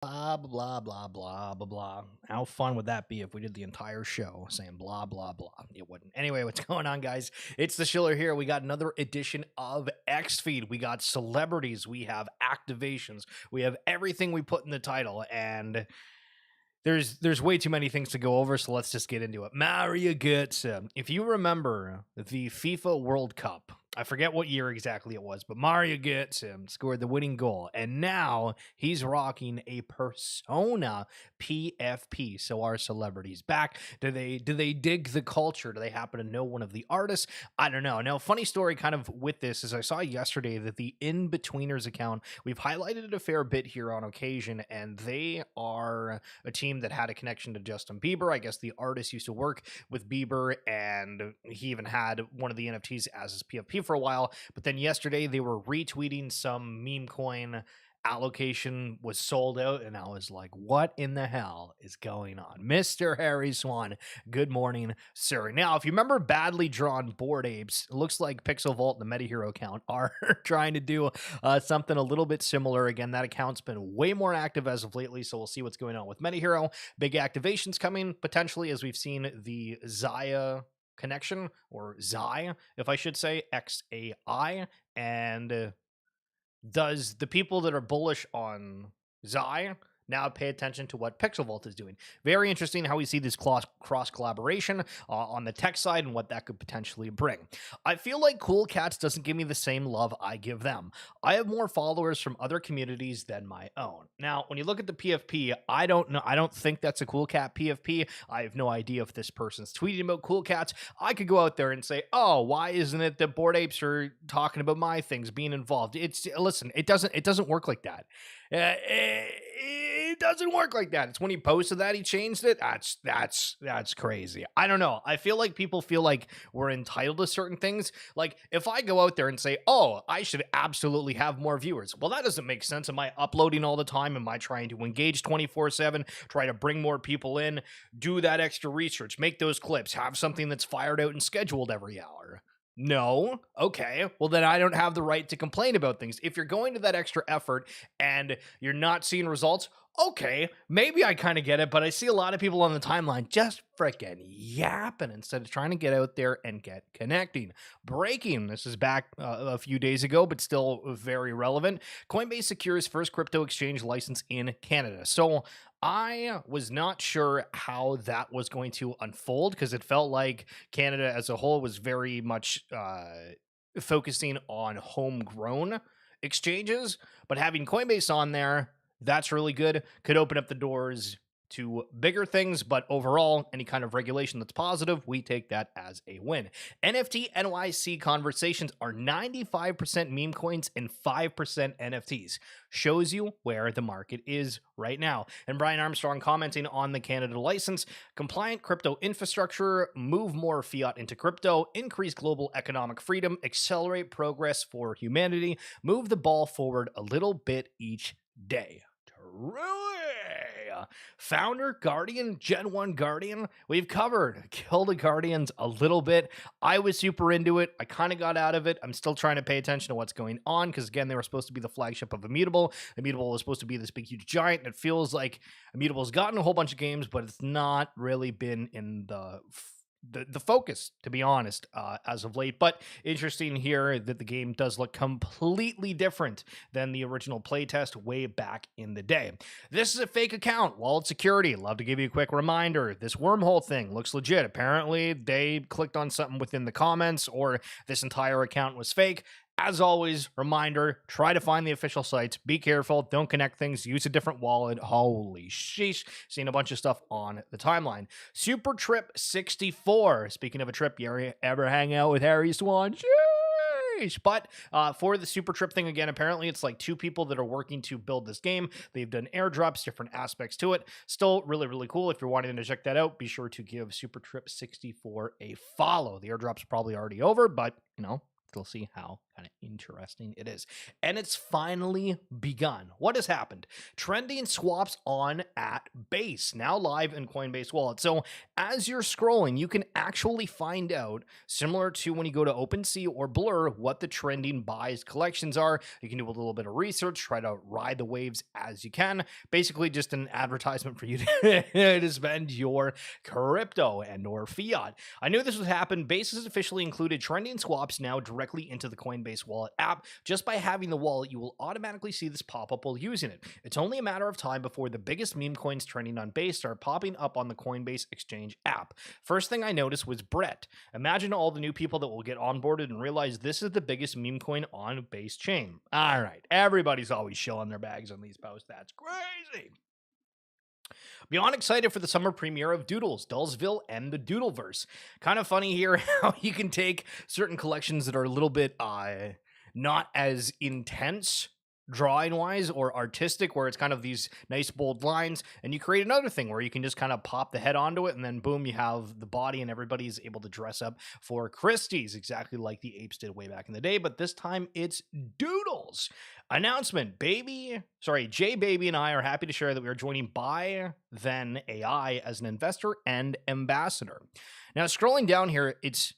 Blah, blah, blah, blah, blah, blah. How fun would that be if we did the entire show saying blah, blah, blah? It wouldn't. Anyway, what's going on, guys? It's the Schiller here. We got another edition of X Feed. We got celebrities, we have activations, we have everything we put in the title, and there's way too many things to go over, so let's just get into it. Mario Götze. If you remember the FIFA World Cup, I forget what year exactly it was, but Mario Götze scored the winning goal, and now he's rocking a Persona PFP. So our celebrities back. Do they dig the culture? Do they happen to know one of the artists? I don't know. Now, funny story kind of with this is I saw yesterday that the In-Betweeners account, we've highlighted it a fair bit here on occasion, and they are a team that had a connection to Justin Bieber. I guess the artist used to work with Bieber, and he even had one of the NFTs as his PFP for a while. But then yesterday they were retweeting some meme coin allocation was sold out, and I was like, what in the hell is going on? Mr. Harry Swan, good morning, sir. Now, if you remember badly drawn Bored Apes, it looks like Pixel Vault and the MetaHero account are trying to do something a little bit similar. Again, that account's been way more active as of lately, so we'll see what's going on with MetaHero. Big activations coming, potentially, as we've seen the Zaya connection, or Zai, if I should say, XAI, and does the people that are bullish on Zai now pay attention to what Pixel Vault is doing? Very interesting how we see this cross collaboration on the tech side and what that could potentially bring. I feel like Cool Cats doesn't give me the same love I give them. I have more followers from other communities than my own. Now, when you look at the PFP, I don't know. I don't think that's a Cool Cat PFP. I have no idea if this person's tweeting about Cool Cats. I could go out there and say, oh, why isn't it that Bored Apes are talking about my things, being involved? Listen, it doesn't work like that. It doesn't work like that. It's when he posted that he changed it. That's crazy. I don't know. I feel like people feel like we're entitled to certain things. Like if I go out there and say, "Oh, I should absolutely have more viewers," well, that doesn't make sense. Am I uploading all the time? Am I trying to engage 24/7? Try to bring more people in? Do that extra research? Make those clips? Have something that's fired out and scheduled every hour? No. Okay. Well, then I don't have the right to complain about things. If you're going to that extra effort and you're not seeing results, okay, maybe I kind of get it, but I see a lot of people on the timeline just freaking yapping instead of trying to get out there and get connecting. Breaking. This is back a few days ago, but still very relevant. Coinbase secures first crypto exchange license in Canada. So I was not sure how that was going to unfold because it felt like Canada as a whole was very much focusing on homegrown exchanges, but having Coinbase on there, that's really good. Could open up the doors to bigger things, but overall, any kind of regulation that's positive, we take that as a win. NFT NYC conversations are 95% meme coins and 5% NFTs. Shows you where the market is right now. And Brian Armstrong commenting on the Canada license: compliant crypto infrastructure, move more fiat into crypto, increase global economic freedom, accelerate progress for humanity, move the ball forward a little bit each day. Truly. Founder, Guardian, Gen 1 Guardian. We've covered Kill the Guardians a little bit. I was super into it. I kind of got out of it. I'm still trying to pay attention to what's going on because, again, they were supposed to be the flagship of Immutable. Immutable was supposed to be this big, huge giant, and it feels like Immutable's gotten a whole bunch of games, but it's not really been in the focus, to be honest, as of late. But interesting here that the game does look completely different than the original playtest way back in the day. This is a fake account. Wallet security. Love to give you a quick reminder. This wormhole thing looks legit. Apparently, they clicked on something within the comments, or this entire account was fake. As always, reminder, try to find the official sites. Be careful. Don't connect things. Use a different wallet. Holy sheesh. Seen a bunch of stuff on the timeline. Super Trip 64. Speaking of a trip, you ever hang out with Harry Swan? Sheesh. But for the Super Trip thing, again, apparently it's like two people that are working to build this game. They've done airdrops, different aspects to it. Still really, really cool. If you're wanting to check that out, be sure to give Super Trip 64 a follow. The airdrop's probably already over, but, you know, still see how Kind of interesting. It is. And it's finally begun. What has happened? Trending swaps on at base, now live in Coinbase Wallet. So as you're scrolling, you can actually find out, similar to when you go to OpenSea or Blur, what the trending buys collections are. You can do a little bit of research, try to ride the waves as you can. Basically just an advertisement for you to spend your crypto and or fiat. I knew this would happen. Base has officially included trending swaps now directly into the Coinbase Wallet app. Just by having the wallet, you will automatically see this pop up while using it. It's only a matter of time before the biggest meme coins trending on Base start popping up on the Coinbase Exchange app. First thing I noticed was Brett. Imagine all the new people that will get onboarded and realize this is the biggest meme coin on Base chain. All right, everybody's always shilling their bags on these posts. That's crazy. Beyond excited for the summer premiere of Doodles, Dullsville, and the Doodleverse. Kind of funny here how you can take certain collections that are a little bit not as intense drawing wise or artistic, where it's kind of these nice bold lines, and you create another thing where you can just kind of pop the head onto it, and then boom, you have the body, and everybody's able to dress up for Christie's, exactly like the Apes did way back in the day, but this time it's Doodles. Announcement, Jay Baby and I are happy to share that we are joining Buy Then AI as an investor and ambassador. Now, scrolling down here, it's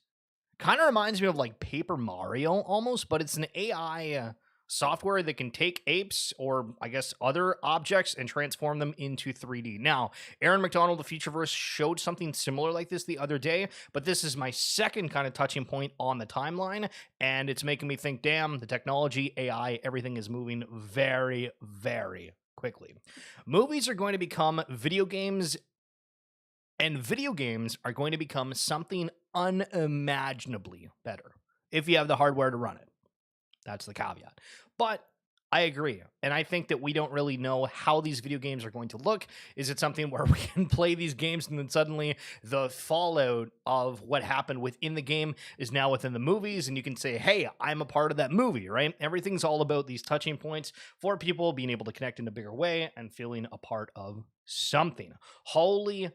kind of reminds me of like Paper Mario almost, but it's an AI software that can take apes or I guess other objects and transform them into 3D. Now, Aaron McDonald, the Futureverse, showed something similar like this the other day, but this is my second kind of touching point on the timeline, and it's making me think, damn, the technology, AI, everything is moving very, very quickly. Movies are going to become video games, and video games are going to become something unimaginably better if you have the hardware to run it. That's the caveat. But I agree. And I think that we don't really know how these video games are going to look. Is it something where we can play these games and then suddenly the fallout of what happened within the game is now within the movies, and you can say, hey, I'm a part of that movie, right? Everything's all about these touching points for people being able to connect in a bigger way and feeling a part of something. Holy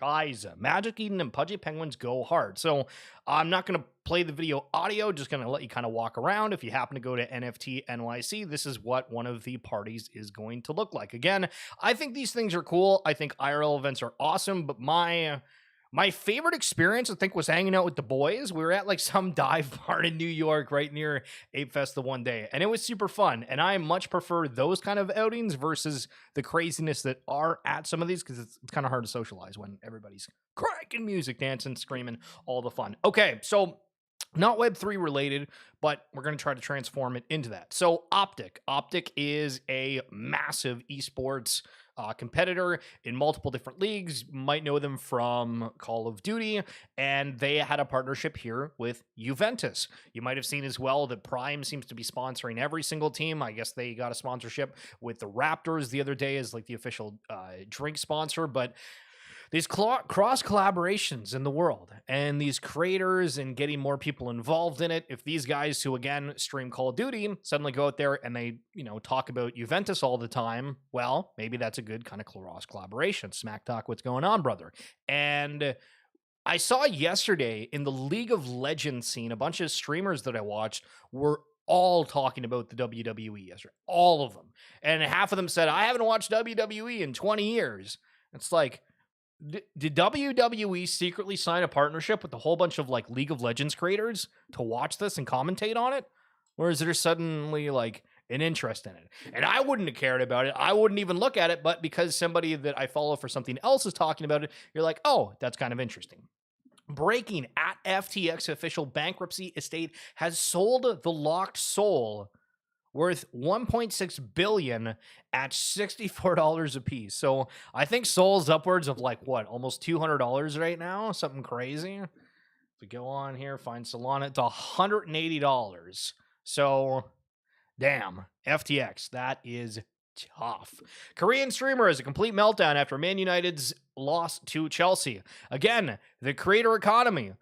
Shiza. Magic Eden and Pudgy Penguins go hard. So I'm not going to play the video audio, just going to let you kind of walk around. If you happen to go to NFT NYC, this is what one of the parties is going to look like. Again, I think these things are cool. I think IRL events are awesome, but my favorite experience, I think, was hanging out with the boys. We were at like some dive bar in New York right near Ape Fest the one day, and it was super fun. And I much prefer those kind of outings versus the craziness that are at some of these, because it's kind of hard to socialize when everybody's cranking music, dancing, screaming, all the fun. Okay, so not Web3 related, but we're going to try to transform it into that. So Optic is a massive esports competitor in multiple different leagues. Might know them from Call of Duty, and they had a partnership here with Juventus. You might have seen as well that Prime seems to be sponsoring every single team. I guess they got a sponsorship with the Raptors the other day as like the official drink sponsor, but these cross collaborations in the world and these creators and getting more people involved in it. If these guys who, again, stream Call of Duty suddenly go out there and they, talk about Juventus all the time, well, maybe that's a good kind of cross collaboration. Smack talk, what's going on, brother? And I saw yesterday in the League of Legends scene, a bunch of streamers that I watched were all talking about the WWE yesterday. All of them. And half of them said, I haven't watched WWE in 20 years. It's like, did WWE secretly sign a partnership with a whole bunch of like League of Legends creators to watch this and commentate on it? Or is there suddenly like an interest in it? And I wouldn't have cared about it. I wouldn't even look at it, but because somebody that I follow for something else is talking about it, you're like, oh, that's kind of interesting. Breaking at FTX official bankruptcy estate has sold the locked soul worth $1.6 billion at $64 a piece. So I think Sol's upwards of like what, almost $200 right now, something crazy. If we go on here, find Solana, it's $180. So damn, FTX, that is tough. Korean streamer has a complete meltdown after Man United's loss to Chelsea. Again, the creator economy.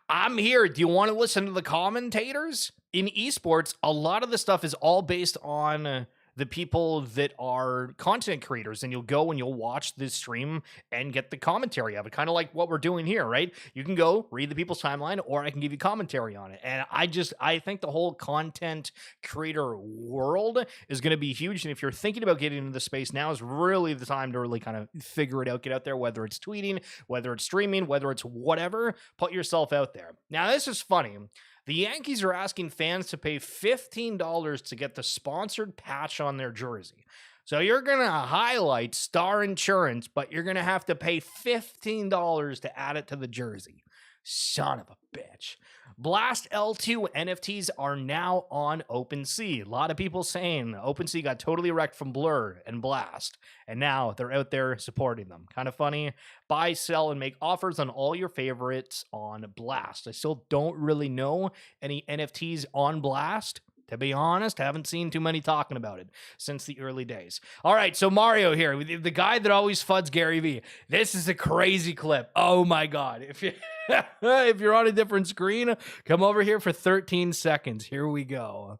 I'm here. Do you want to listen to the commentators? In esports, a lot of the stuff is all based on the people that are content creators, and you'll go and you'll watch this stream and get the commentary of it, kind of like what we're doing here, right? You can go read the people's timeline, or I can give you commentary on it. And I think the whole content creator world is going to be huge. And if you're thinking about getting into the space, now is really the time to really kind of figure it out, get out there, whether it's tweeting, whether it's streaming, whether it's whatever, put yourself out there. Now, this is funny. The Yankees are asking fans to pay $15 to get the sponsored patch on their jersey. So you're going to highlight Star Insurance, but you're going to have to pay $15 to add it to the jersey. Son of a bitch. Blast L2 NFTs are now on OpenSea. A lot of people saying OpenSea got totally wrecked from Blur and Blast, and now they're out there supporting them. Kind of funny. Buy, sell, and make offers on all your favorites on Blast. I still don't really know any NFTs on Blast. To be honest, I haven't seen too many talking about it since the early days. All right, so Mario here, the guy that always fuds Gary Vee. This is a crazy clip. Oh my God. If you're on a different screen, come over here for 13 seconds. Here we go.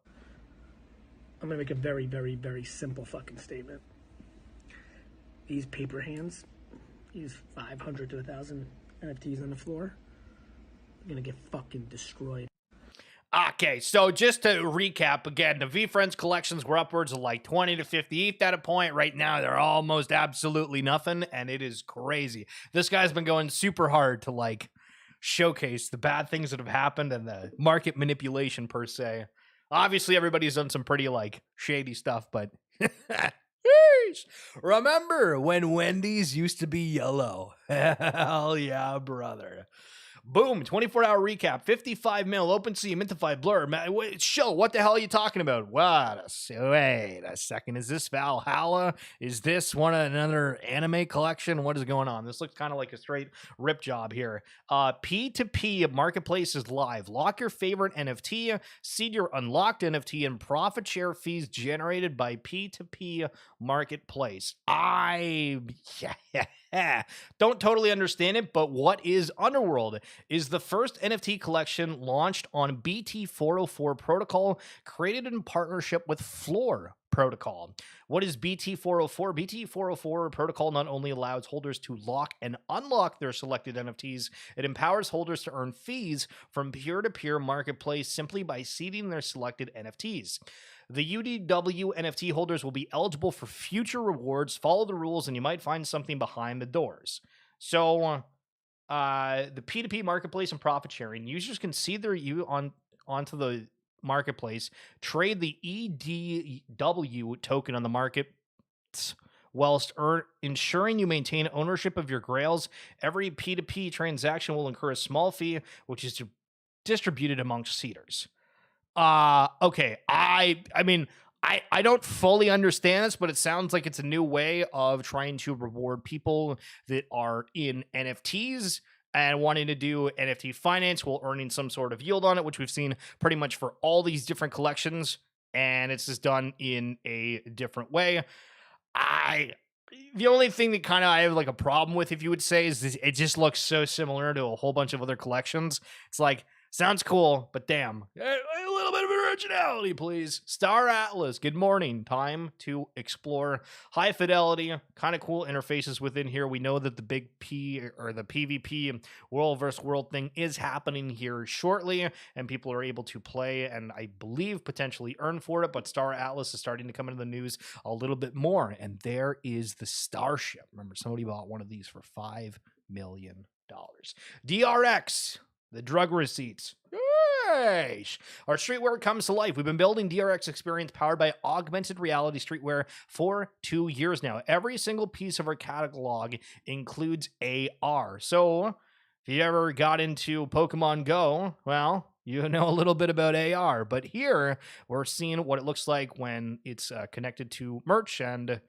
I'm gonna make a very, very, very simple fucking statement. These paper hands, these 500 to 1,000 NFTs on the floor, are gonna get fucking destroyed. Okay, so just to recap again, the VeeFriends collections were upwards of like 20 to 50 at a point. Right now, they're almost absolutely nothing, and it is crazy. This guy's been going super hard to like showcase the bad things that have happened and the market manipulation per se. Obviously, everybody's done some pretty like shady stuff, but remember when Wendy's used to be yellow? Hell yeah, brother. Boom, 24-hour recap, 55 mil, OpenSea, Mintify, Blur. Wait, show, what the hell are you talking about? Wait a second. Is this Valhalla? Is this another anime collection? What is going on? This looks kind of like a straight rip job here. P2P marketplace is live. Lock your favorite NFT, seed your unlocked NFT, and profit share fees generated by P2P marketplace. Don't totally understand it, but what is Underworld? Is the first NFT collection launched on BT404 protocol, created in partnership with Floor protocol. What is BT404? BT404 protocol not only allows holders to lock and unlock their selected NFTs, it empowers holders to earn fees from peer-to-peer marketplace simply by seeding their selected NFTs. The UDW NFT holders will be eligible for future rewards. Follow the rules and you might find something behind the doors. So the P2P marketplace and profit sharing, users can seed their onto the marketplace, trade the EDW token on the market, whilst ensuring you maintain ownership of your grails. Every P2P transaction will incur a small fee, which is distributed amongst seeders. Okay. I mean, I don't fully understand this, but it sounds like it's a new way of trying to reward people that are in NFTs and wanting to do NFT finance while earning some sort of yield on it, which we've seen pretty much for all these different collections, and it's just done in a different way. The only thing that kind of I have like a problem with, if you would say, is this, it just looks so similar to a whole bunch of other collections. It's like, sounds cool, but damn, a little bit of originality, please. Star Atlas, good morning. Time to explore high fidelity, kind of cool interfaces within here. We know that the big P or the PvP world versus world thing is happening here shortly, and people are able to play and I believe potentially earn for it. But Star Atlas is starting to come into the news a little bit more, and there is the Starship. Remember, somebody bought one of these for $5 million. DRX. The drug receipts. Yeesh. Our streetwear comes to life. We've been building DRX experience powered by augmented reality streetwear for 2 years now. Every single piece of our catalog includes AR. So if you ever got into Pokemon Go, well, you know a little bit about AR. But here we're seeing what it looks like when it's connected to merch, and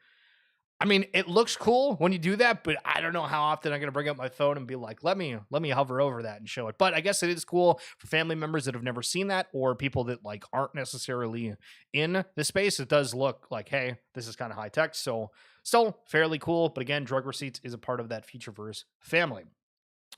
I mean, it looks cool when you do that, but I don't know how often I'm going to bring up my phone and be like, let me hover over that and show it. But I guess it is cool for family members that have never seen that, or people that like aren't necessarily in the space. It does look like, hey, this is kind of high tech. So still fairly cool. But again, drug receipts is a part of that Featureverse family.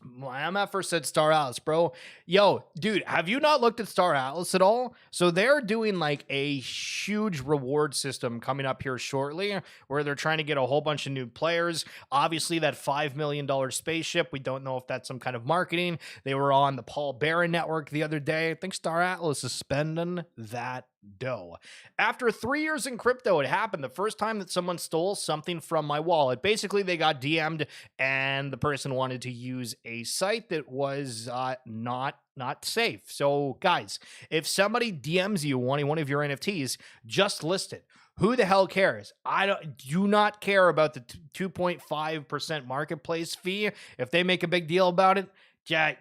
My MFer said Star Atlas, bro. Yo, dude, have you not looked at Star Atlas at all? So they're doing like a huge reward system coming up here shortly where they're trying to get a whole bunch of new players. Obviously, that $5 million spaceship, we don't know if that's some kind of marketing. They were on the Paul Barron network the other day. I think Star Atlas is spending that dough. After 3 years in crypto, it happened the first time that someone stole something from my wallet. Basically, they got DM'd and the person wanted to use a site that was not safe. So guys, if somebody DMs you wanting one of your NFTs, just list it. Who the hell cares? I do not care about the 2.5% marketplace fee. If they make a big deal about it,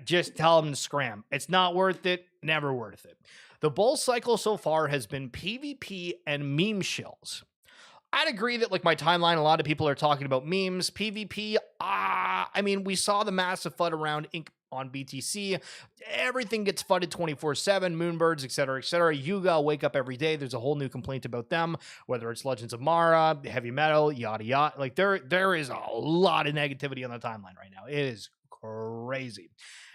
just tell them to scram. It's not worth it. Never worth it. The bull cycle so far has been PvP and meme shills. I'd agree that like my timeline, a lot of people are talking about memes. PvP, I mean, we saw the massive FUD around Ink on BTC. Everything gets FUDed 24/7, Moonbirds, etc., etc. Yuga, wake up every day. There's a whole new complaint about them, whether it's Legends of Mara, heavy metal, yada yada. Like there is a lot of negativity on the timeline right now. It is crazy.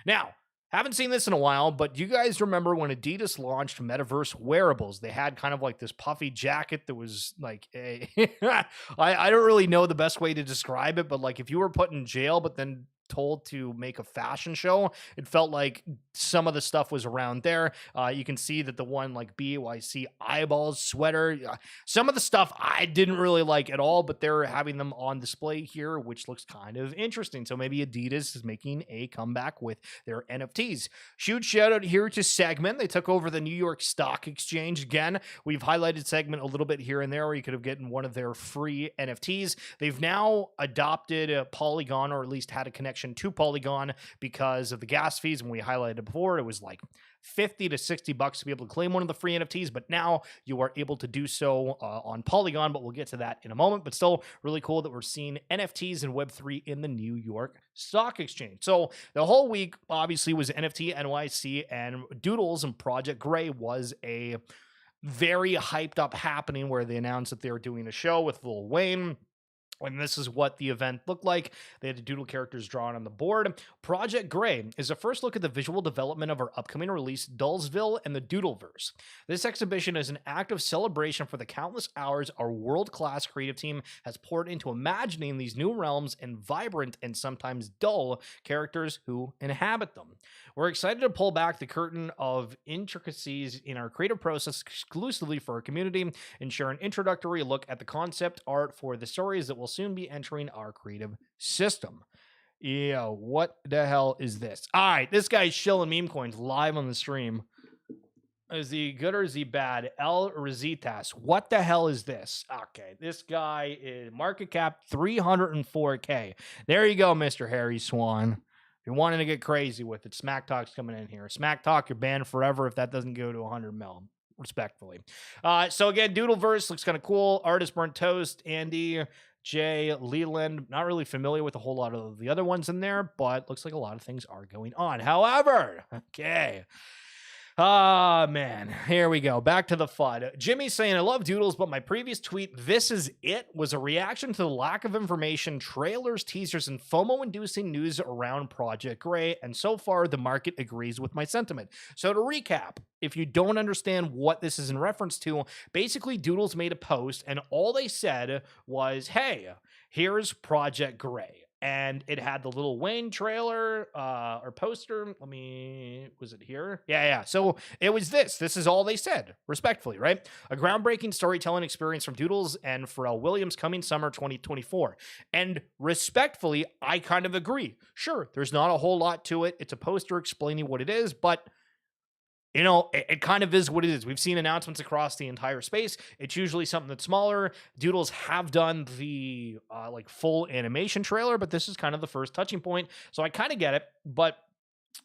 Now, haven't seen this in a while, but you guys remember when Adidas launched metaverse wearables? They had kind of like this puffy jacket that was like a I don't really know the best way to describe it, but like if you were put in jail but then told to make a fashion show, it felt like some of the stuff was around there. You can see that the one like BYC eyeballs sweater, some of the stuff I didn't really like at all, but they're having them on display here, which looks kind of interesting. So maybe Adidas is making a comeback with their NFTs. Huge shout out here to Segment. They took over the New York Stock Exchange again. We've highlighted Segment a little bit here and there where you could have gotten one of their free NFTs. They've now adopted Polygon, or at least had a connection to Polygon because of the gas fees. When we highlighted before, it was like $50 to $60 to be able to claim one of the free NFTs, but now you are able to do so on Polygon, but we'll get to that in a moment. But still really cool that we're seeing NFTs and Web3 in the New York Stock Exchange. So the whole week obviously was NFT NYC, and Doodles and Project Gray was a very hyped up happening where they announced that they were doing a show with Lil Wayne. And this is what the event looked like. They had the doodle characters drawn on the board. Project Gray is a first look at the visual development of our upcoming release, Dullsville and the Doodleverse. This exhibition is an act of celebration for the countless hours our world-class creative team has poured into imagining these new realms and vibrant and sometimes dull characters who inhabit them. We're excited to pull back the curtain of intricacies in our creative process exclusively for our community and share an introductory look at the concept art for the stories that will soon be entering our creative system. Yeah, what the hell is this? All right, this guy's shilling meme coins live on the stream. Is he good or is he bad? El Rositas. What the hell is this? Okay, this guy is market cap 304K. There you go, Mr. Harry Swan. If you're wanting to get crazy with it, Smack Talk's coming in here. Smack Talk, you're banned forever if that doesn't go to 100 mil. Respectfully. So again, Doodleverse looks kind of cool. Artist Burnt Toast, Andy, Jay, Leland. Not really familiar with a whole lot of the other ones in there, but looks like a lot of things are going on. However, okay. Man, here we go. Back to the FUD. Jimmy's saying, I love Doodles, but my previous tweet, "This is it," was a reaction to the lack of information, trailers, teasers, and FOMO-inducing news around Project Gray, and so far, the market agrees with my sentiment. So to recap, if you don't understand what this is in reference to, basically Doodles made a post, and all they said was, hey, here's Project Gray. And it had the Lil Wayne trailer or poster. Was it here? Yeah. So it was this. This is all they said, respectfully, right? A groundbreaking storytelling experience from Doodles and Pharrell Williams coming summer 2024. And respectfully, I kind of agree. Sure, there's not a whole lot to it. It's a poster explaining what it is, but you know, it kind of is what it is. We've seen announcements across the entire space. It's usually something that's smaller. Doodles have done the like full animation trailer, but this is kind of the first touching point. So I kind of get it, but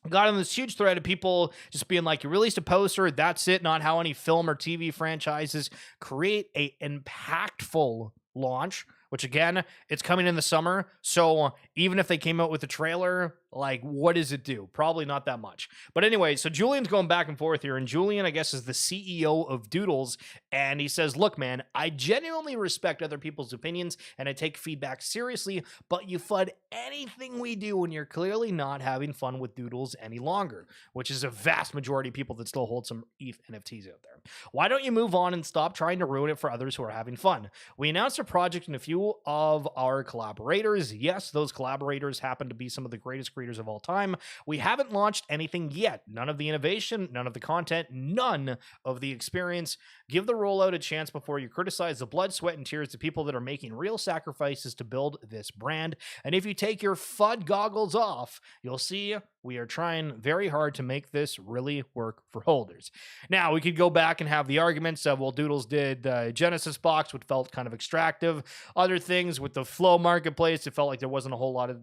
got on this huge thread of people just being like, you released a poster, that's it, not how any film or TV franchises create a impactful launch, which again, it's coming in the summer. So even if they came out with a trailer, Like, what does it do? Probably not that much. But anyway, so Julian's going back and forth here, and Julian, I guess, is the CEO of Doodles, and he says, look, man, I genuinely respect other people's opinions, and I take feedback seriously, but you FUD anything we do when you're clearly not having fun with Doodles any longer, which is a vast majority of people that still hold some ETH NFTs out there. Why don't you move on and stop trying to ruin it for others who are having fun? We announced a project and a few of our collaborators. Yes, those collaborators happen to be some of the greatest creators of all time. We haven't launched anything yet. None of the innovation, none of the content, none of the experience. Give the rollout a chance before you criticize the blood, sweat, and tears of people that are making real sacrifices to build this brand. And if you take your FUD goggles off, you'll see we are trying very hard to make this really work for holders. Now, we could go back and have the arguments of, well, Doodles did the Genesis box, which felt kind of extractive. Other things with the Flow marketplace, it felt like there wasn't a whole lot of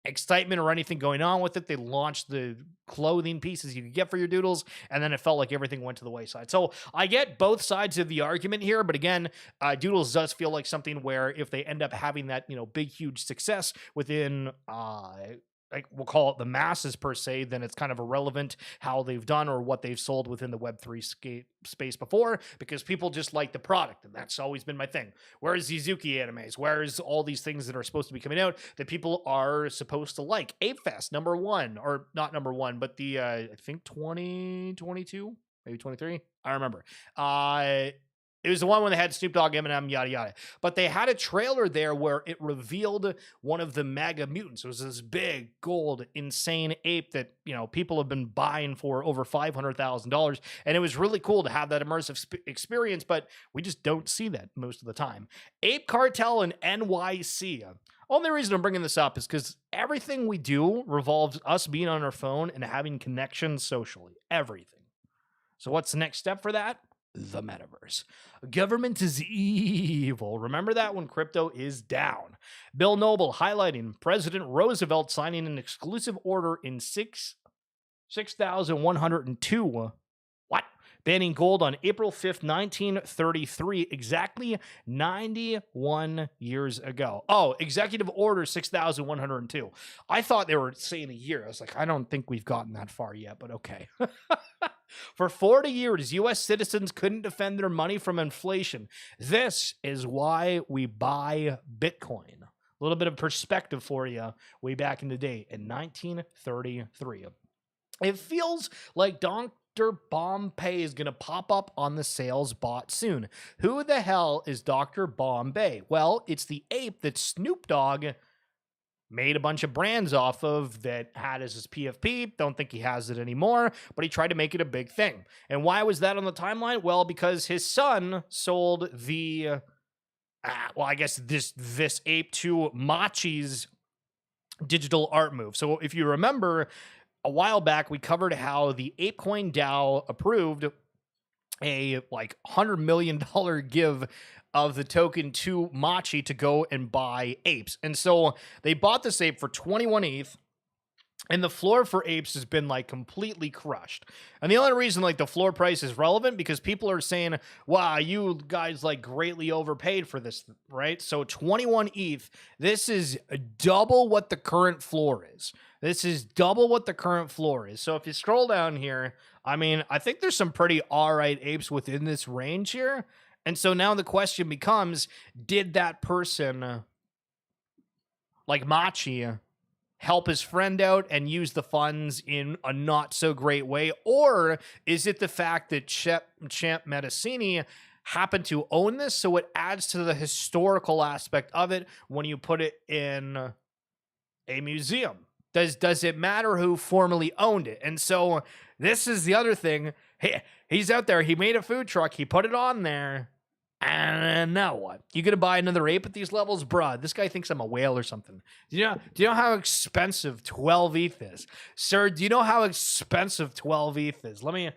excitement or anything going on with it. They launched the clothing pieces you could get for your Doodles, and then it felt like everything went to the wayside. So I get both sides of the argument here, but again, Doodles does feel like something where if they end up having that, big, huge success within, like we'll call it the masses per se, then it's kind of irrelevant how they've done or what they've sold within the Web3 space before, because people just like the product, and that's always been my thing. Where's Zizuki animes? Where's all these things that are supposed to be coming out that people are supposed to like? Ape Fest #1, or not #1, but the I think 2022, maybe 23. I remember. It was the one when they had Snoop Dogg, Eminem, yada, yada. But they had a trailer there where it revealed one of the mega mutants. It was this big, gold, insane ape that, people have been buying for over $500,000. And it was really cool to have that immersive experience, but we just don't see that most of the time. Ape Cartel and NYC. Only reason I'm bringing this up is because everything we do revolves us being on our phone and having connections socially. Everything. So what's the next step for that? The metaverse. Government is evil. Remember that when crypto is down. Bill Noble highlighting President Roosevelt signing an exclusive order in 6102. What? Banning gold on April 5th, 1933, exactly 91 years ago. Oh, Executive Order 6102. I thought they were saying a year. I was like, I don't think we've gotten that far yet, but okay. For 40 years, U.S. citizens couldn't defend their money from inflation. This is why we buy Bitcoin. A little bit of perspective for you way back in the day in 1933. It feels like Dr. Bombay is going to pop up on the sales bot soon. Who the hell is Dr. Bombay? Well, it's the ape that Snoop Dogg made a bunch of brands off of that had as his PFP. Don't think he has it anymore, but he tried to make it a big thing. And why was that on the timeline? Well, because his son sold the, I guess this ape to Machi's digital art move. So if you remember, a while back, we covered how the ApeCoin DAO approved a $100 million give of the token to Machi to go and buy Apes. And so they bought this ape for 21 ETH, and the floor for Apes has been completely crushed. And the only reason the floor price is relevant because people are saying, wow, you guys greatly overpaid for this, right? So 21 ETH, this is double what the current floor is. This is double what the current floor is. So if you scroll down here, I think there's some pretty all right apes within this range here. And so now the question becomes, did that person, like Machi, help his friend out and use the funds in a not so great way? Or is it the fact that Champ Medicini happened to own this, so it adds to the historical aspect of it when you put it in a museum? Does it matter who formerly owned it? And so this is the other thing. He's out there. He made a food truck. He put it on there. And now what? You gonna buy another ape at these levels? Bruh, this guy thinks I'm a whale or something. Do you know how expensive 12 ETH is? Sir, do you know how expensive 12 ETH is? Let me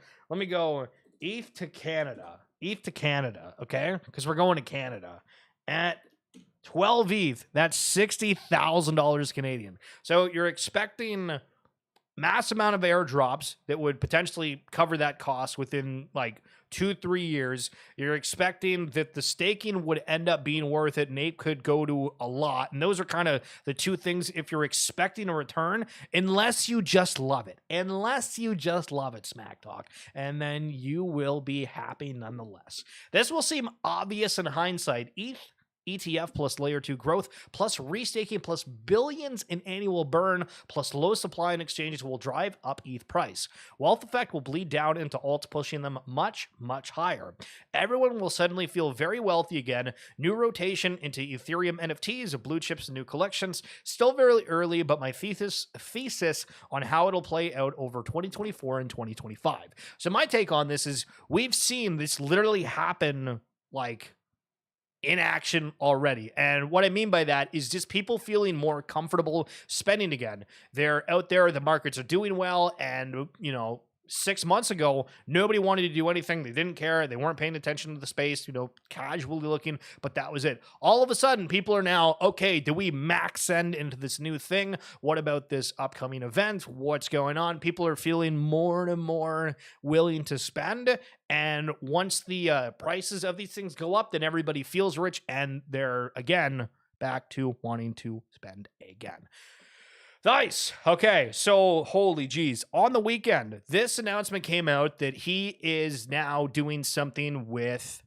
go ETH to Canada. ETH to Canada, okay? Because we're going to Canada. At 12 ETH, that's $60,000 Canadian. So you're expecting mass amount of airdrops that would potentially cover that cost within like 2-3 years. You're expecting that the staking would end up being worth it, and Ape could go to a lot. And those are kind of the two things if you're expecting a return, unless you just love it. Unless you just love it, Smack Talk. And then you will be happy nonetheless. This will seem obvious in hindsight. ETH ETF plus layer 2 growth plus restaking plus billions in annual burn plus low supply in exchanges will drive up ETH price. Wealth effect will bleed down into alts, pushing them much, much higher. Everyone will suddenly feel very wealthy again. New rotation into Ethereum NFTs, blue chips, and new collections. Still very early, but my thesis on how it'll play out over 2024 and 2025. So my take on this is we've seen this literally happen like in action already. And what I mean by that is just people feeling more comfortable spending again. They're out there, the markets are doing well, and 6 months ago, nobody wanted to do anything. They didn't care. They weren't paying attention to the space, casually looking, but that was it. All of a sudden, people are now, okay, do we max send into this new thing? What about this upcoming event? What's going on? People are feeling more and more willing to spend. And once the prices of these things go up, then everybody feels rich and they're, again, back to wanting to spend again. Nice. Okay, so holy geez. On the weekend, this announcement came out that he is now doing something with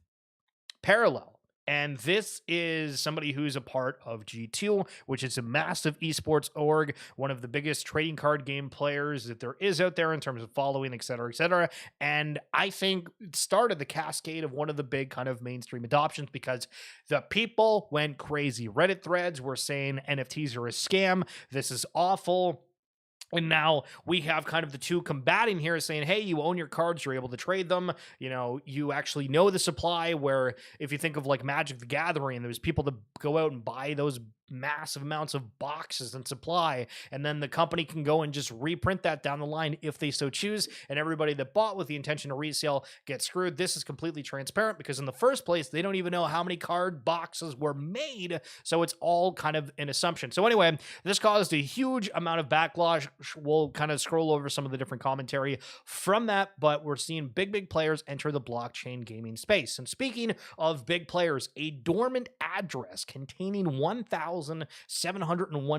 Parallel. And this is somebody who's a part of G2, which is a massive esports org, one of the biggest trading card game players that there is out there in terms of following, et cetera, et cetera. And I think it started the cascade of one of the big kind of mainstream adoptions because the people went crazy. Reddit threads were saying NFTs are a scam. This is awful. And now we have kind of the two combating here saying, hey, you own your cards, you're able to trade them. You actually know the supply, where if you think of like Magic the Gathering, there's people that go out and buy those massive amounts of boxes and supply, and then the company can go and just reprint that down the line if they so choose, and everybody that bought with the intention to resell gets screwed. This is completely transparent because in the first place, they don't even know how many card boxes were made, so it's all kind of an assumption. So anyway, this caused a huge amount of backlash. We'll kind of scroll over some of the different commentary from that, but we're seeing big players enter the blockchain gaming space. And speaking of big players, a dormant address containing 1,701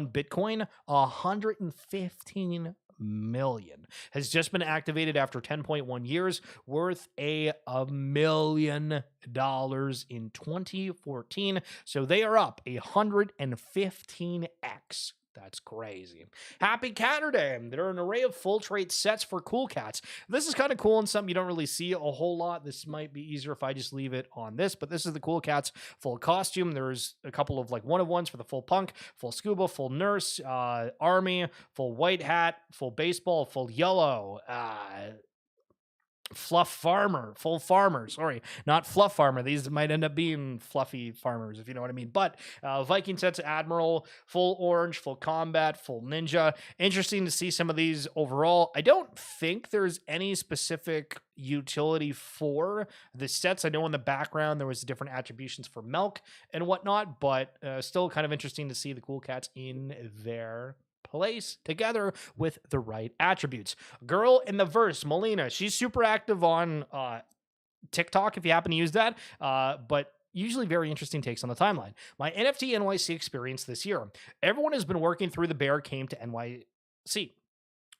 Bitcoin, 115 million, has just been activated after 10.1 years, worth $1 million in 2014. So they are up 115x. That's crazy. Happy Catterday. There are an array of full trait sets for cool cats. This is kind of cool and something you don't really see a whole lot. This might be easier if I just leave it on this, but this is the cool cats full costume. There's a couple of like one-of-ones for the full punk, full scuba, full nurse, army, full white hat, full baseball, full yellow, fluff farmer, full farmer, sorry, not fluff farmer. These might end up being fluffy farmers, if you know what I mean. But Viking sets, admiral, full orange, full combat, full ninja. Interesting to see some of these overall. I don't think there's any specific utility for the sets. I know in the background there was different attributions for milk and whatnot, but still kind of interesting to see the cool cats in their place together with the right attributes. Girl in the verse, Melina, she's super active on TikTok if you happen to use that, but usually very interesting takes on the timeline. My NFT NYC experience this year. Everyone has been working through the bear came to NYC.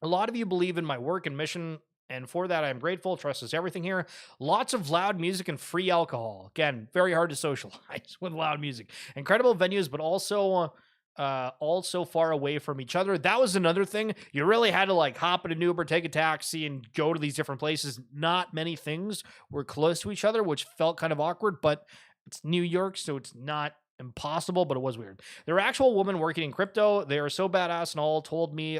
A lot of you believe in my work and mission, and for that, I'm grateful. Trust is everything here. Lots of loud music and free alcohol. Again, very hard to socialize with loud music. Incredible venues, but also all so far away from each other. That was another thing. You really had to like hop in an Uber, take a taxi, and go to these different places. Not many things were close to each other, which felt kind of awkward, but it's New York, so it's not impossible, but it was weird. There are actual women working in crypto. They are so badass and all told me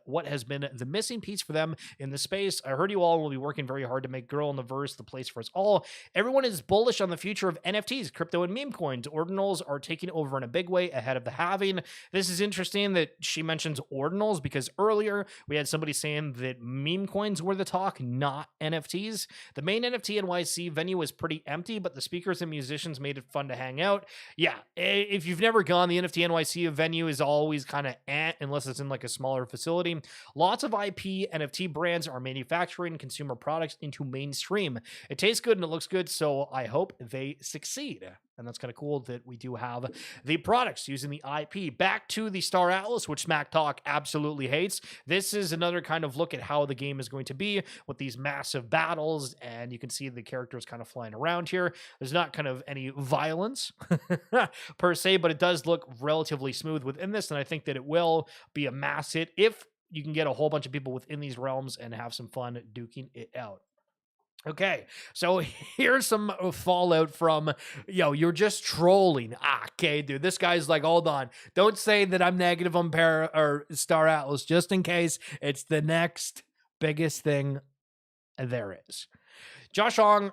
what has been the missing piece for them in the space. I heard you all will be working very hard to make Girl in the Verse the place for us all. Everyone is bullish on the future of NFTs, crypto, and meme coins. Ordinals are taking over in a big way ahead of the halving. This is interesting that she mentions ordinals because earlier we had somebody saying that meme coins were the talk, not NFTs. The main NFT NYC venue was pretty empty, but the speakers and musicians made it fun to hang out. Yeah, if you've never gone, the NFT NYC venue is always kind of unless it's in like a smaller facility. Lots of IP NFT brands are manufacturing consumer products into mainstream. It tastes good and it looks good, so I hope they succeed. And that's kind of cool that we do have the products using the IP. Back to the Star Atlas, which Smack Talk absolutely hates. This is another kind of look at how the game is going to be with these massive battles, and you can see the characters kind of flying around here. There's not kind of any violence per se, but it does look relatively smooth within this, and I think that it will be a mass hit if you can get a whole bunch of people within these realms and have some fun duking it out. Okay, so here's some fallout from, you're just trolling. Okay, dude, this guy's like, hold on, don't say that I'm negative on or Star Atlas, just in case it's the next biggest thing there is. Josh Ong,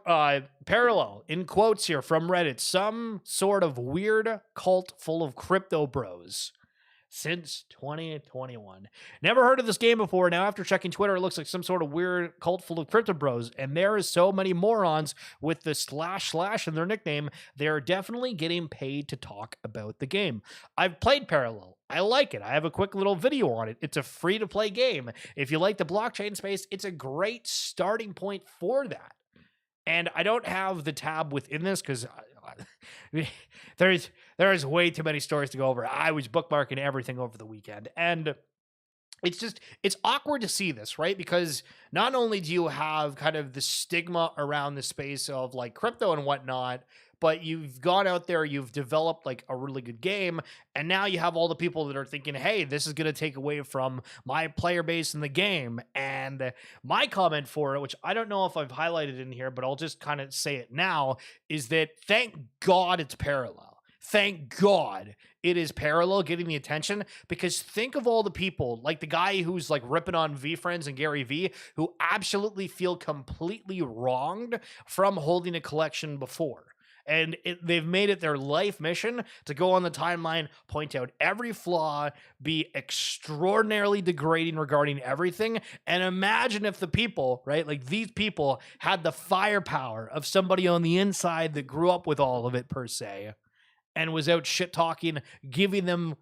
parallel, in quotes here from Reddit, some sort of weird cult full of crypto bros since 2021. Never heard of this game before. Now, after checking Twitter, it looks like some sort of weird cult full of crypto bros, and there is so many morons with the / in their nickname. They're definitely getting paid to talk about the game. I've played Parallel. I like it. I have a quick little video on it. It's a free-to-play game. If you like the blockchain space, it's a great starting point for that. And I don't have the tab within this because there's way too many stories to go over. I was bookmarking everything over the weekend, and it's awkward to see this, right? Because not only do you have kind of the stigma around the space of like crypto and whatnot, but you've gone out there, you've developed like a really good game, and now you have all the people that are thinking, hey, this is going to take away from my player base in the game. And my comment for it, which I don't know if I've highlighted in here, but I'll just kind of say it now, is that thank God it's Parallel. Thank God it is Parallel getting the attention, because think of all the people, like the guy who's like ripping on VFriends and Gary V, who absolutely feel completely wronged from holding a collection before. And they've made it their life mission to go on the timeline, point out every flaw, be extraordinarily degrading regarding everything. And imagine if the people, right, like these people had the firepower of somebody on the inside that grew up with all of it per se, and was out shit talking, giving them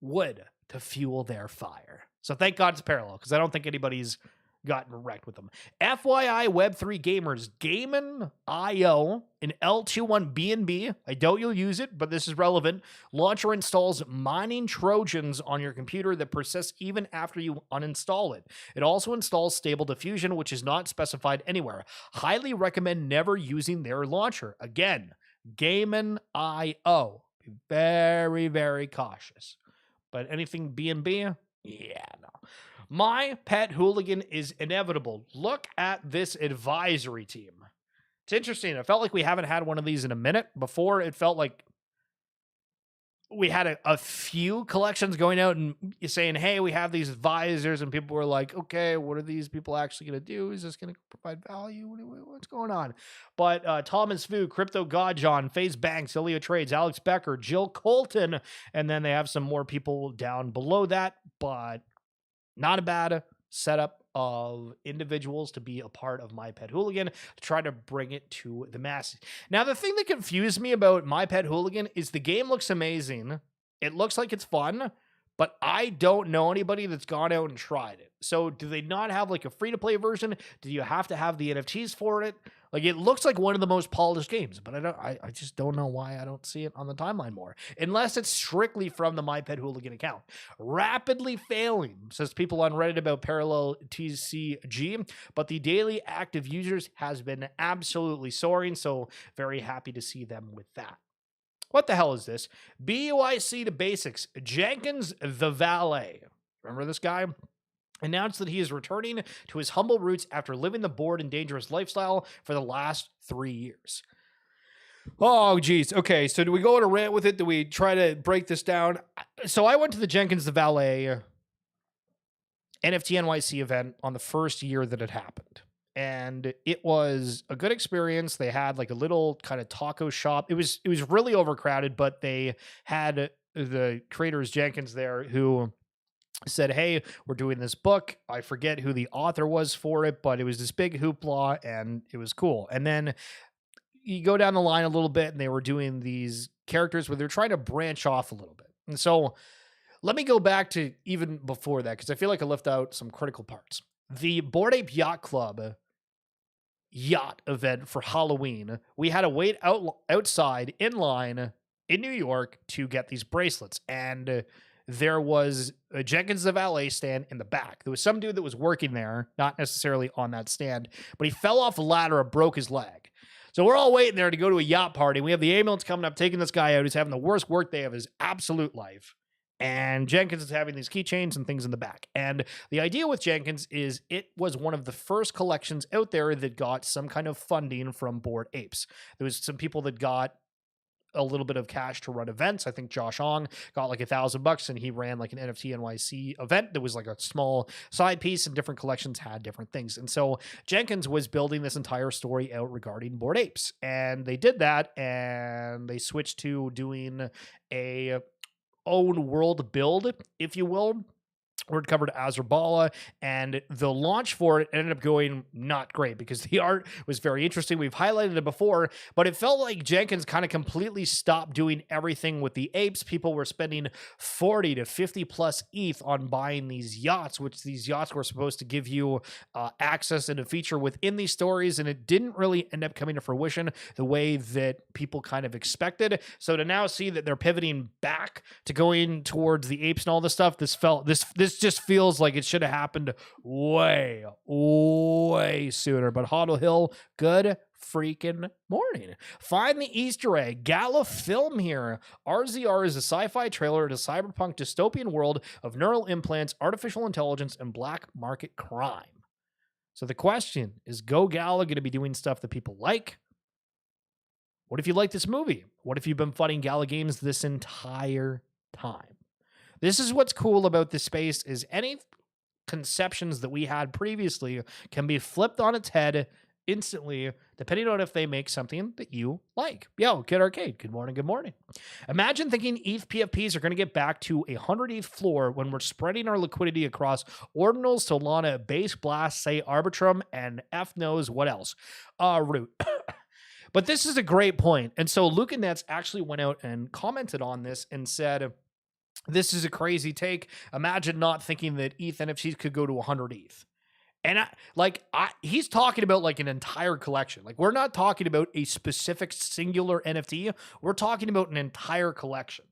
wood to fuel their fire. So thank God it's Parallel, because I don't think anybody's gotten wrecked with them. FYI, Web3 gamers, Gaiman.io and L21BNB, I doubt you'll use it, but this is relevant. Launcher installs mining Trojans on your computer that persist even after you uninstall it. It also installs Stable Diffusion, which is not specified anywhere. Highly recommend never using their launcher. Again, Gaiman.io. Be very, very cautious. But anything BNB? Yeah, no. My pet hooligan is inevitable. Look at this advisory team. It's interesting. It felt like we haven't had one of these in a minute. Before, it felt like we had a few collections going out and saying, hey, we have these advisors, and people were like, okay, what are these people actually going to do? Is this going to provide value? What's going on? But Thomas Fu, Crypto God John, FaZe Banks, Ilya Trades, Alex Becker, Jill Colton, and then they have some more people down below that, but not a bad setup of individuals to be a part of My Pet Hooligan to try to bring it to the masses. Now, the thing that confused me about My Pet Hooligan is the game looks amazing. It looks like it's fun, but I don't know anybody that's gone out and tried it. So do they not have like a free-to-play version? Do you have to have the NFTs for it? Like, it looks like one of the most polished games, but I just don't know why I don't see it on the timeline more, unless it's strictly from the My Pet Hooligan account. Rapidly failing, says people on Reddit about Parallel TCG, but the daily active users has been absolutely soaring, so very happy to see them with that. What the hell is this? BUIC to basics. Jenkins the Valet. Remember this guy? Announced that he is returning to his humble roots after living the bored and dangerous lifestyle for the last 3 years. Oh, geez. Okay, so do we go on a rant with it? Do we try to break this down? So I went to the Jenkins the Valet NFT NYC event on the first year that it happened. And it was a good experience. They had like a little kind of taco shop. It was really overcrowded, but they had the creators Jenkins there who said, hey, we're doing this book. I forget who the author was for it, but it was this big hoopla and it was cool. And then you go down the line a little bit and they were doing these characters where they're trying to branch off a little bit. And so let me go back to even before that, because I feel like I left out some critical parts. The Bored Ape Yacht Club yacht event for Halloween, we had to wait outside in line in New York to get these bracelets. And there was a Jenkins the valet stand in the back. There was some dude that was working there, not necessarily on that stand, but he fell off a ladder and broke his leg. So we're all waiting there to go to a yacht party. We have the ambulance coming up, taking this guy out. He's having the worst work day of his absolute life. And Jenkins is having these keychains and things in the back. And the idea with Jenkins is it was one of the first collections out there that got some kind of funding from Bored Apes. There was some people that got a little bit of cash to run events. I think Josh Ong got like $1,000 and he ran like an NFT NYC event that was like a small side piece, and different collections had different things. And so Jenkins was building this entire story out regarding Bored Apes. And they did that, and they switched to doing a own world build, if you will. Word covered Azerbala, and the launch for it ended up going not great because the art was very interesting. We've highlighted it before, but it felt like Jenkins kind of completely stopped doing everything with the apes. People were spending 40 to 50 plus ETH on buying these yachts, which these yachts were supposed to give you access and a feature within these stories, and it didn't really end up coming to fruition the way that people kind of expected. So to now see that they're pivoting back to going towards the apes and all this stuff, this just feels like it should have happened way sooner. But Hoddle Hill, good freaking morning. Find the Easter egg. Gala film here. RZR is a sci-fi trailer to cyberpunk dystopian world of neural implants, artificial intelligence, and black market crime. So the question is, Go Gala going to be doing stuff that people like? What if you like this movie? What if you've been fighting Gala games this entire time? This is what's cool about this space, is any conceptions that we had previously can be flipped on its head instantly, depending on if they make something that you like. Yo, Kid Arcade, good morning, good morning. Imagine thinking ETH PFPs are going to get back to 100 ETH floor when we're spreading our liquidity across Ordinals, Solana, Base Blast, say Arbitrum, and F knows what else. Root. But this is a great point. And so Luca Nets actually went out and commented on this and said, this is a crazy take. Imagine not thinking that ETH NFTs could go to 100 ETH. And he's talking about like an entire collection. Like, we're not talking about a specific singular NFT. We're talking about an entire collection.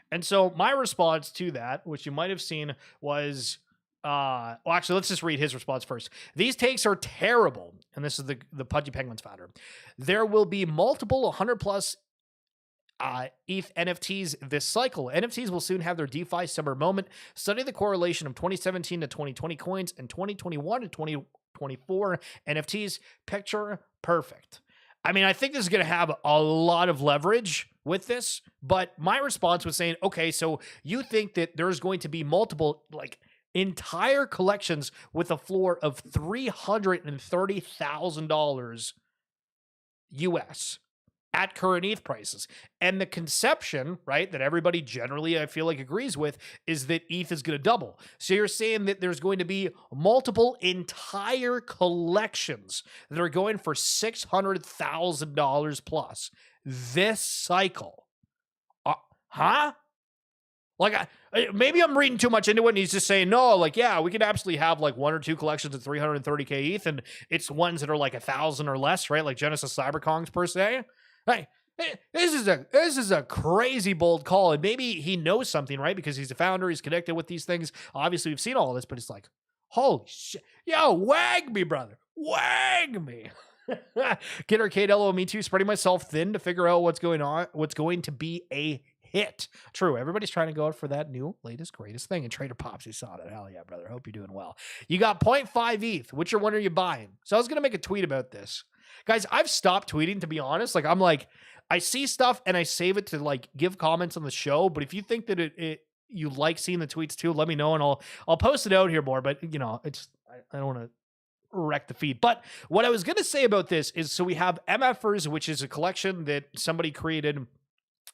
And so my response to that, which you might have seen, was, well, actually, let's just read his response first. These takes are terrible. And this is the Pudgy Penguins founder. There will be multiple 100 plus ETH NFTs this cycle. NFTs will soon have their DeFi summer moment. Study the correlation of 2017 to 2020 coins and 2021 to 2024 NFTs. Picture perfect. I mean, I think this is going to have a lot of leverage with this, but my response was saying, okay, so you think that there's going to be multiple, like, entire collections with a floor of $330,000 US at current ETH prices. And the conception, right, that everybody generally, I feel like, agrees with is that ETH is going to double. So you're saying that there's going to be multiple entire collections that are going for $600,000 plus this cycle. Huh? Like, maybe I'm reading too much into it, and he's just saying, no, like, yeah, we could absolutely have like one or two collections at 330K ETH, and it's ones that are like 1,000 or less, right? Like Genesis Cyberkongs per se. Right. This is a crazy bold call, and maybe he knows something, right? Because he's a founder, he's connected with these things. Obviously, we've seen all of this, but it's like, holy shit. Yo, wag me, brother. Wag me. Kid Arcade, LO, me too, spreading myself thin to figure out what's going to be a hit. True. Everybody's trying to go out for that new, latest, greatest thing. And Trader Pops, he saw it. Hell yeah, brother. Hope you're doing well. You got 0.5 ETH. Which one are you buying? So I was going to make a tweet about this. Guys, I've stopped tweeting, to be honest. Like, I'm like, I see stuff and I save it to like give comments on the show. But if you think that you like seeing the tweets too, let me know and I'll post it out here more. But you know, I don't want to wreck the feed. But what I was going to say about this is, so we have MFers, which is a collection that somebody created,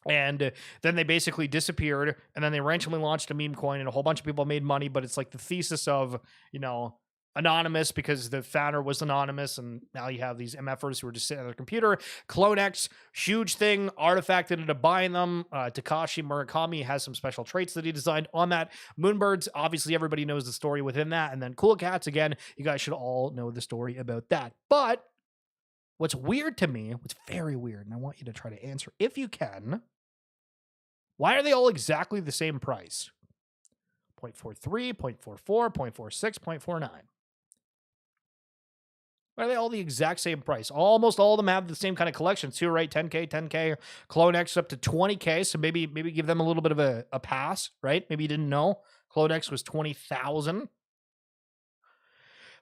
and then they basically disappeared, and then they randomly launched a meme coin, and a whole bunch of people made money. But it's like the thesis of, you know, anonymous because the founder was anonymous, and now you have these MFers who are just sitting on their computer. CloneX, huge thing. Artifact ended up buying them. Takashi Murakami has some special traits that he designed on that. Moonbirds, obviously everybody knows the story within that. And then Cool Cats, again, you guys should all know the story about that. But what's weird to me, what's very weird, and I want you to try to answer if you can, why are they all exactly the same price? 0.43, 0.44, 0.46, 0.49. Why are they all the exact same price? Almost all of them have the same kind of collections too, right? 10K, 10K, CloneX up to 20K. So maybe give them a little bit of a pass, right? Maybe you didn't know CloneX was 20,000.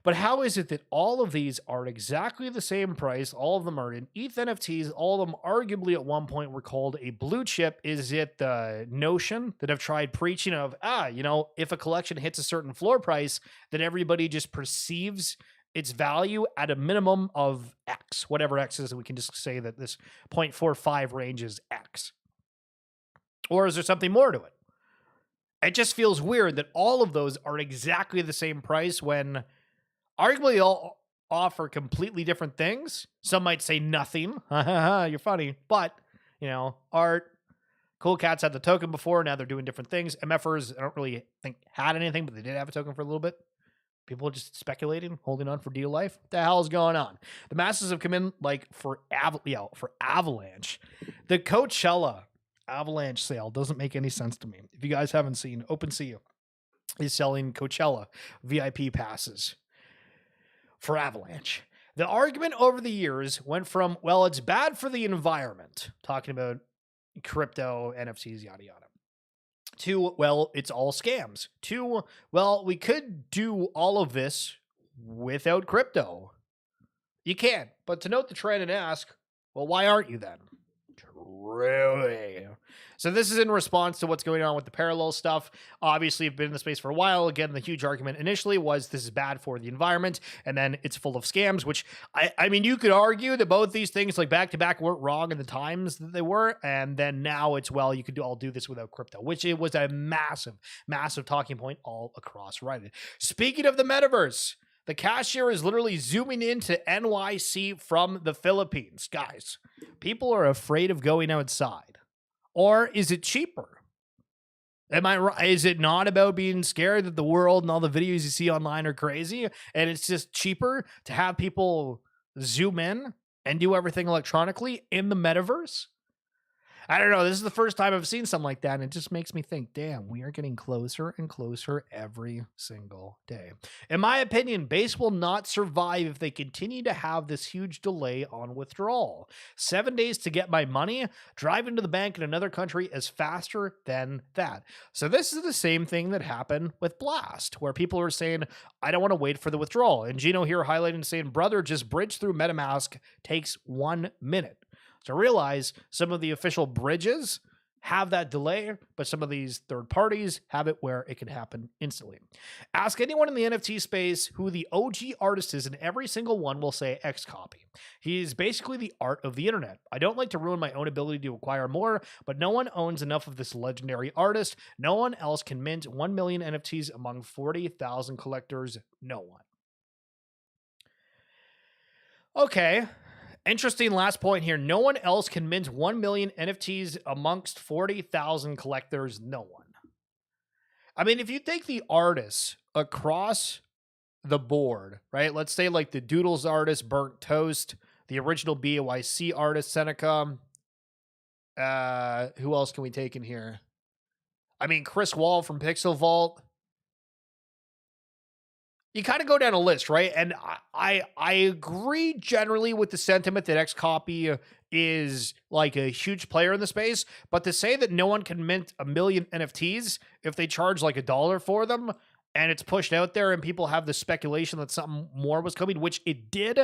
But how is it that all of these are exactly the same price? All of them are in ETH NFTs. All of them arguably at one point were called a blue chip. Is it the notion that I've tried preaching of, if a collection hits a certain floor price, then everybody just perceives its value at a minimum of X, whatever X is, we can just say that this 0.45 range is X. Or is there something more to it? It just feels weird that all of those are exactly the same price when arguably they all offer completely different things. Some might say nothing. You're funny. But, art, Cool Cats had the token before. Now they're doing different things. MFers, I don't really think had anything, but they did have a token for a little bit. People are just speculating, holding on for dear life. What the hell is going on? The masses have come in for Avalanche. The Coachella Avalanche sale doesn't make any sense to me. If you guys haven't seen, OpenSea is selling Coachella VIP passes for Avalanche. The argument over the years went from, well, it's bad for the environment, talking about crypto, NFTs, yada, yada, to, well, it's all scams, to, well, we could do all of this without crypto. You can, but to note the trend and ask, well, why aren't you then? Truly. So this is in response to what's going on with the parallel stuff. Obviously, I've been in the space for a while. Again, the huge argument initially was this is bad for the environment, and then it's full of scams, which, I mean, you could argue that both these things, like back-to-back, weren't wrong in the times that they were, and then now it's, well, you could all do this without crypto, which it was a massive, massive talking point all across Reddit. Speaking of the metaverse, the cashier is literally zooming into NYC from the Philippines. Guys, people are afraid of going outside. Or is it cheaper? Am I right? Is it not about being scared that the world and all the videos you see online are crazy, and it's just cheaper to have people zoom in and do everything electronically in the metaverse? I don't know. This is the first time I've seen something like that, and it just makes me think, damn, we are getting closer and closer every single day. In my opinion, Base will not survive if they continue to have this huge delay on withdrawal. 7 days to get my money, driving to the bank in another country is faster than that. So this is the same thing that happened with Blast, where people are saying, I don't want to wait for the withdrawal. And Gino here highlighting saying, brother, just bridge through MetaMask takes 1 minute. So realize some of the official bridges have that delay, but some of these third parties have it where it can happen instantly. Ask anyone in the NFT space who the OG artist is, and every single one will say XCopy. He is basically the art of the internet. I don't like to ruin my own ability to acquire more, but no one owns enough of this legendary artist. No one else can mint 1 million NFTs among 40,000 collectors. No one. Okay. Interesting last point here. No one else can mint 1 million NFTs amongst 40,000 collectors. No one. I mean, if you take the artists across the board, right? Let's say like the Doodles artist, Burnt Toast, the original BYC artist, Seneca. Who else can we take in here? I mean, Chris Wall from Pixel Vault. You kind of go down a list, right? And I agree generally with the sentiment that XCopy is like a huge player in the space, but to say that no one can mint 1 million NFTs if they charge like $1 for them and it's pushed out there and people have the speculation that something more was coming, which it did,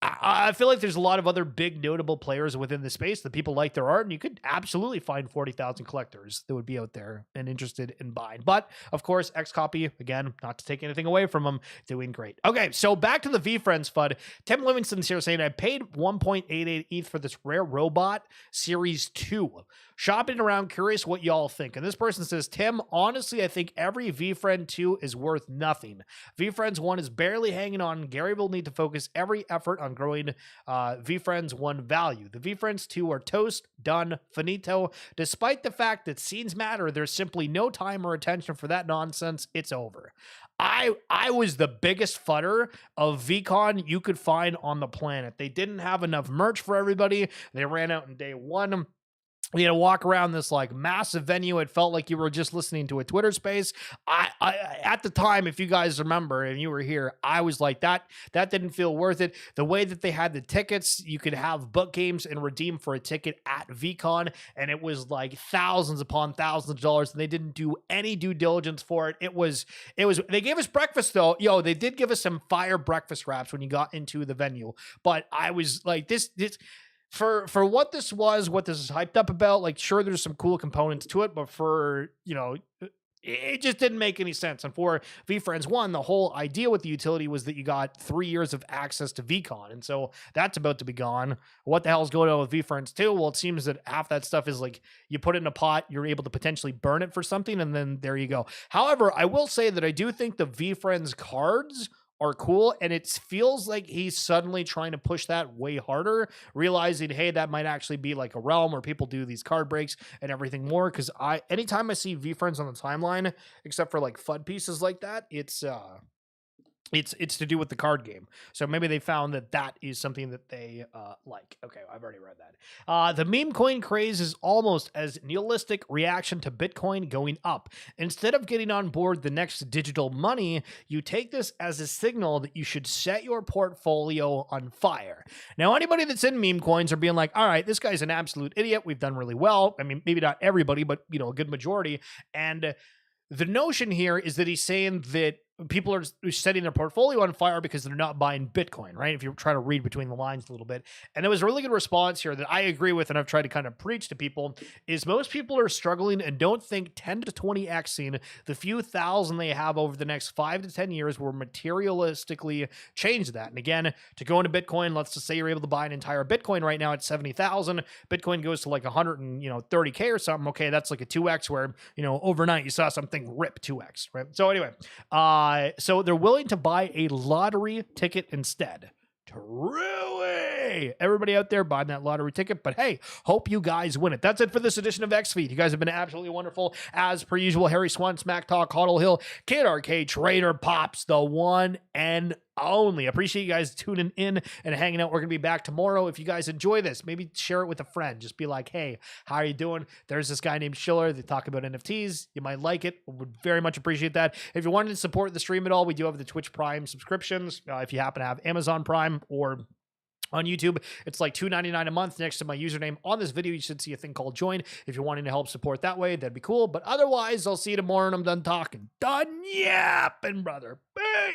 I feel like there's a lot of other big notable players within the space that people like their art, and you could absolutely find 40,000 collectors that would be out there and interested in buying. But of course, XCopy, again, not to take anything away from them, doing great. Okay, so back to the VFriends FUD. Tim Livingston's here saying, I paid 1.88 ETH for this rare robot series 2. Shopping around, curious what y'all think. And this person says, Tim, honestly, I think every VFriend 2 is worth nothing. VFriends 1 is barely hanging on. Gary will need to focus every effort on growing VFriends 1 value. The VFriends 2 are toast, done, finito. Despite the fact that scenes matter, there's simply no time or attention for that nonsense. It's over. I was the biggest fudder of VCon you could find on the planet. They didn't have enough merch for everybody. They ran out in day one. You know, walk around this like massive venue. It felt like you were just listening to a Twitter space. I at the time, if you guys remember and you were here, I was like that didn't feel worth it. The way that they had the tickets, you could have book games and redeem for a ticket at VCon, and it was like thousands upon thousands of dollars, and they didn't do any due diligence for it. It was they gave us breakfast though. Yo, they did give us some fire breakfast wraps when you got into the venue. But I was like this For what this was, what this is hyped up about, like, sure, there's some cool components to it, but for, you know, it just didn't make any sense. And for VFriends 1, the whole idea with the utility was that you got 3 years of access to VCon. And so that's about to be gone. What the hell is going on with VFriends 2? Well, it seems that half that stuff is like you put it in a pot, you're able to potentially burn it for something, and then there you go. However, I will say that I do think the VFriends cards are cool, and it feels like he's suddenly trying to push that way harder, realizing, hey, that might actually be like a realm where people do these card breaks and everything more. Because anytime I see VFriends on the timeline, except for like FUD pieces like that, it's to do with the card game. So maybe they found that is something that they like. Okay, I've already read that. The meme coin craze is almost as nihilistic reaction to Bitcoin going up. Instead of getting on board the next digital money, you take this as a signal that you should set your portfolio on fire. Now, anybody that's in meme coins are being like, all right, this guy's an absolute idiot. We've done really well. I mean, maybe not everybody, but, you know, a good majority. And the notion here is that he's saying that people are setting their portfolio on fire because they're not buying Bitcoin, right? If you try to read between the lines a little bit. And there was a really good response here that I agree with, and I've tried to kind of preach to people, is most people are struggling and don't think 10 to 20xing the few thousand they have over the next 5 to 10 years will materialistically change that. And again, to go into Bitcoin, let's just say you're able to buy an entire Bitcoin right now at 70,000. Bitcoin goes to like 130K or something. Okay, that's like a 2x where, you know, overnight you saw something rip 2x, right? So anyway, so they're willing to buy a lottery ticket instead. Truly, everybody out there buying that lottery ticket, but hey, hope you guys win it. That's it for this edition of XFeed. You guys have been absolutely wonderful as per usual. Harry Swan, Smack Talk, Huddle Hill, Kid Arcade, Trader Pops, the one and only. Appreciate you guys tuning in and hanging out. We're gonna be back tomorrow. If you guys enjoy this, maybe share it with a friend. Just be like, hey, how are you doing? There's this guy named Schiller. They talk about NFTs. You might like it. Would very much appreciate that. If you wanted to support the stream at all, we do have the Twitch Prime subscriptions. If you happen to have Amazon Prime or on YouTube, it's like $2.99 a month. Next to my username on this video, you should see a thing called join. If you're wanting to help support that way, that'd be cool. But otherwise, I'll see you tomorrow and I'm done talking. Done yapping, brother. Bye.